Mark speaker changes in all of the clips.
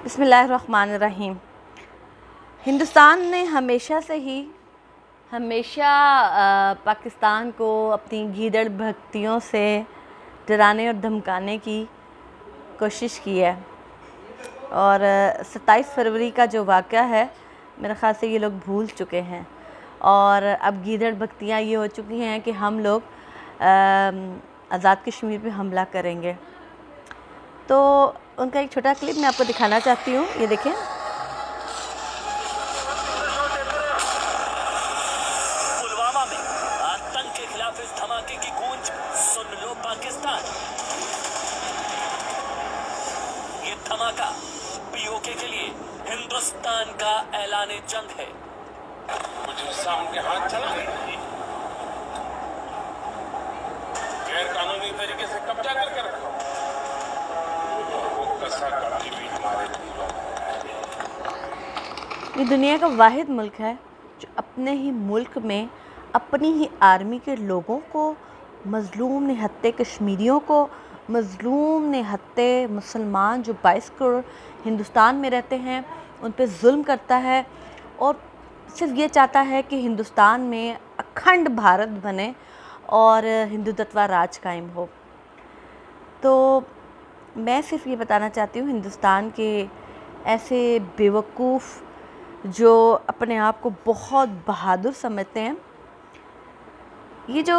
Speaker 1: بسم اللہ الرحمن الرحیم۔ ہندوستان نے ہمیشہ پاکستان کو اپنی گیدڑ بھکتیوں سے ڈرانے اور دھمکانے کی کوشش کی ہے، اور 27 فروری کا جو واقعہ ہے میرے خیال سے یہ لوگ بھول چکے ہیں، اور اب گیدڑ بھکتیاں یہ ہو چکی ہیں کہ ہم لوگ آزاد کشمیر پہ حملہ کریں گے۔ تو ان کا ایک چھوٹا کلپ میں آپ کو دکھانا چاہتی ہوں، یہ دیکھیں۔
Speaker 2: پلوامہ میں آتنک کے خلاف اس دھماکے کی گونج سن لو پاکستان۔ یہ دھماکہ پی او کے لیے ہندوستان کا اعلان جنگ ہے۔
Speaker 3: مجھے سامنے ہاتھ چلا غیر قانونی طریقے سے قبضہ کر کے رکھا، وہ کسا کبھی بھی ہمارے دلوں میں۔
Speaker 1: یہ دنیا کا واحد ملک ہے جو اپنے ہی ملک میں اپنی ہی آرمی کے لوگوں کو، مظلوم نہتے کشمیریوں کو، مظلوم نہتے مسلمان جو 22 کروڑ ہندوستان میں رہتے ہیں ان پہ ظلم کرتا ہے، اور صرف یہ چاہتا ہے کہ ہندوستان میں اکھنڈ بھارت بنے اور ہندوتوا راج قائم ہو۔ تو میں صرف یہ بتانا چاہتی ہوں ہندوستان کے ایسے بیوقوف جو اپنے آپ کو بہت بہادر سمجھتے ہیں، یہ جو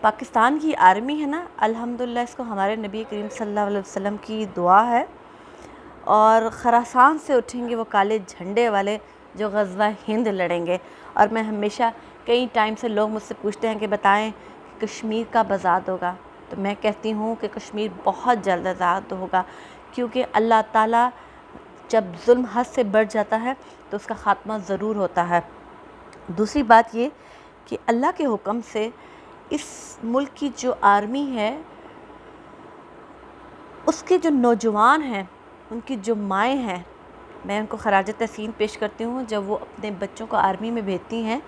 Speaker 1: پاکستان کی آرمی ہے نا، الحمدللہ اس کو ہمارے نبی کریم صلی اللہ علیہ وسلم کی دعا ہے، اور خراسان سے اٹھیں گے وہ کالے جھنڈے والے جو غزوہ ہند لڑیں گے۔ اور میں ہمیشہ کئی ٹائم سے لوگ مجھ سے پوچھتے ہیں کہ بتائیں کہ کشمیر کب آزاد ہوگا، تو میں کہتی ہوں کہ کشمیر بہت جلد آزاد ہوگا، کیونکہ اللہ تعالیٰ جب ظلم حد سے بڑھ جاتا ہے تو اس کا خاتمہ ضرور ہوتا ہے۔ دوسری بات یہ کہ اللہ کے حکم سے اس ملک کی جو آرمی ہے، اس کے جو نوجوان ہیں، ان کی جو مائیں ہیں، میں ان کو خراج تحسین پیش کرتی ہوں۔ جب وہ اپنے بچوں کو آرمی میں بھیجتی ہیں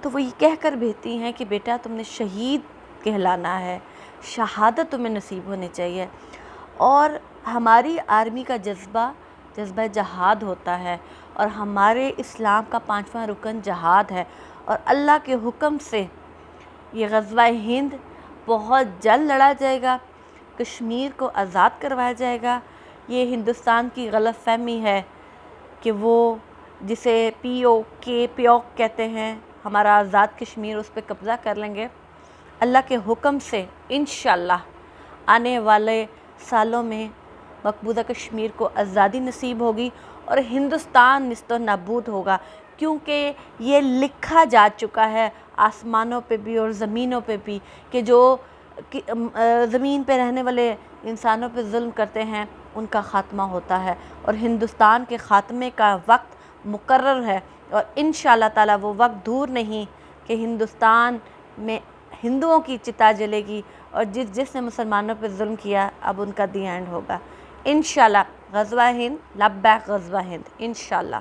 Speaker 1: تو وہ یہ کہہ کر بھیجتی ہیں کہ بیٹا تم نے شہید کہلانا ہے، شہادت تمہیں نصیب ہونی چاہیے۔ اور ہماری آرمی کا جذبہ جہاد ہوتا ہے، اور ہمارے اسلام کا 5واں رکن جہاد ہے، اور اللہ کے حکم سے یہ غزوہ ہند بہت جلد لڑا جائے گا، کشمیر کو آزاد کروایا جائے گا۔ یہ ہندوستان کی غلط فہمی ہے کہ وہ جسے پی او کہتے ہیں، ہمارا آزاد کشمیر، اس پہ قبضہ کر لیں گے۔ اللہ کے حکم سے انشاءاللہ آنے والے سالوں میں مقبوضہ کشمیر کو آزادی نصیب ہوگی، اور ہندوستان نیست و نابود ہوگا، کیونکہ یہ لکھا جا چکا ہے آسمانوں پہ بھی اور زمینوں پہ بھی کہ جو زمین پہ رہنے والے انسانوں پہ ظلم کرتے ہیں ان کا خاتمہ ہوتا ہے، اور ہندوستان کے خاتمے کا وقت مقرر ہے، اور انشاءاللہ تعالی وہ وقت دور نہیں کہ ہندوستان میں ہندوؤں کی چتا جلے گی، اور جس نے مسلمانوں پہ ظلم کیا اب ان کا دی اینڈ ہوگا۔ انشاءاللہ غزوہ ہند، لبیک غزوہ ہند، انشاءاللہ۔